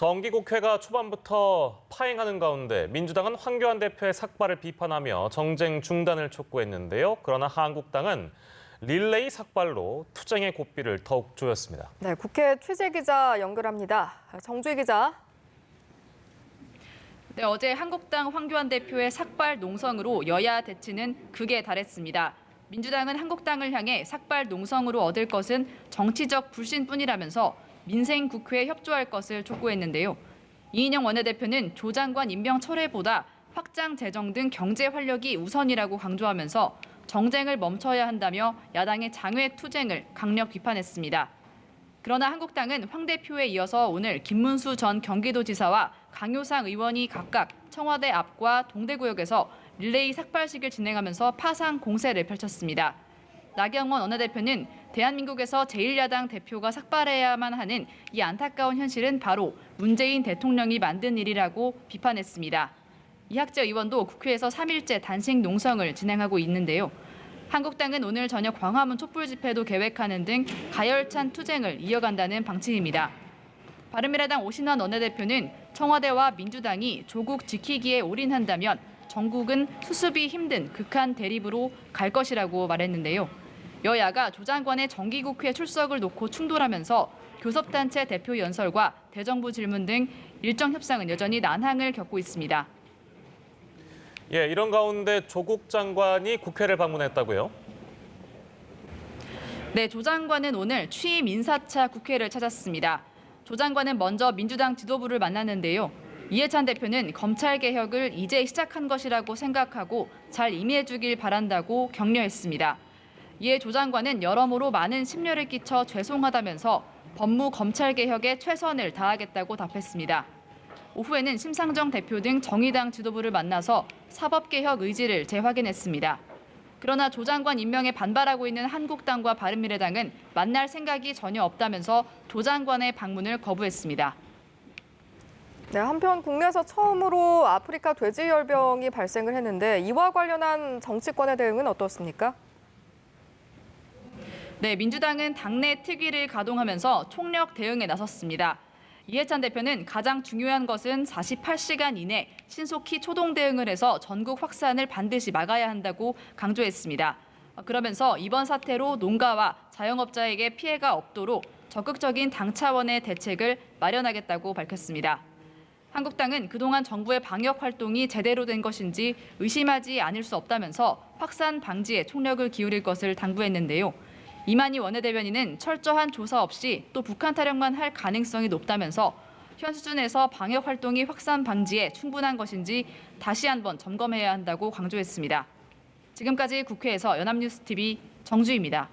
정기국회가 초반부터 파행하는 가운데 민주당은 황교안 대표의 삭발을 비판하며 정쟁 중단을 촉구했는데요. 그러나 한국당은 릴레이 삭발로 투쟁의 고삐를 더욱 조였습니다. 네, 국회 취재 기자 연결합니다. 정주희 기자. 네, 어제 한국당 황교안 대표의 삭발 농성으로 여야 대치는 극에 달했습니다. 민주당은 한국당을 향해 삭발 농성으로 얻을 것은 정치적 불신뿐이라면서 민생 국회에 협조할 것을 촉구했는데요. 이인영 원내대표는 조 장관 임명 철회보다 확장 재정 등 경제 활력이 우선이라고 강조하면서 정쟁을 멈춰야 한다며 야당의 장외 투쟁을 강력 비판했습니다. 그러나 한국당은 황 대표에 이어서 오늘 김문수 전 경기도지사와 강효상 의원이 각각 청와대 앞과 동대구역에서 릴레이 삭발식을 진행하면서 파상 공세를 펼쳤습니다. 나경원 원내대표는 대한민국에서 제1야당 대표가 삭발해야만 하는 이 안타까운 현실은 바로 문재인 대통령이 만든 일이라고 비판했습니다. 이학재 의원도 국회에서 3일째 단식 농성을 진행하고 있는데요. 한국당은 오늘 저녁 광화문 촛불 집회도 계획하는 등 가열찬 투쟁을 이어간다는 방침입니다. 바른미래당 오신환 원내대표는 청와대와 민주당이 조국 지키기에 올인한다면 전국은 수습이 힘든 극한 대립으로 갈 것이라고 말했는데요. 여야가 조 장관의 정기국회 출석을 놓고 충돌하면서 교섭단체 대표 연설과 대정부 질문 등 일정 협상은 여전히 난항을 겪고 있습니다. 이런 가운데 조국 장관이 국회를 방문했다고요? 네, 조 장관은 오늘 취임 인사차 국회를 찾았습니다. 조 장관은 먼저 민주당 지도부를 만났는데요. 이해찬 대표는 검찰개혁을 이제 시작한 것이라고 생각하고 잘 임해주길 바란다고 격려했습니다. 이에 조 장관은 여러모로 많은 심려를 끼쳐 죄송하다면서 법무 검찰개혁에 최선을 다하겠다고 답했습니다. 오후에는 심상정 대표 등 정의당 지도부를 만나서 사법개혁 의지를 재확인했습니다. 그러나 조 장관 임명에 반발하고 있는 한국당과 바른미래당은 만날 생각이 전혀 없다면서 조 장관의 방문을 거부했습니다. 네, 한편 국내에서 처음으로 아프리카 돼지열병이 발생을 했는데 이와 관련한 정치권의 대응은 어떻습니까? 네, 민주당은 당내 특위를 가동하면서 총력 대응에 나섰습니다. 이해찬 대표는 가장 중요한 것은 48시간 이내 신속히 초동 대응을 해서 전국 확산을 반드시 막아야 한다고 강조했습니다. 그러면서 이번 사태로 농가와 자영업자에게 피해가 없도록 적극적인 당 차원의 대책을 마련하겠다고 밝혔습니다. 한국당은 그동안 정부의 방역 활동이 제대로 된 것인지 의심하지 않을 수 없다면서 확산 방지에 총력을 기울일 것을 당부했는데요. 이만희 원내대변인은 철저한 조사 없이 또 북한 타령만 할 가능성이 높다면서 현 수준에서 방역 활동이 확산 방지에 충분한 것인지 다시 한번 점검해야 한다고 강조했습니다. 지금까지 국회에서 연합뉴스TV 정주희입니다.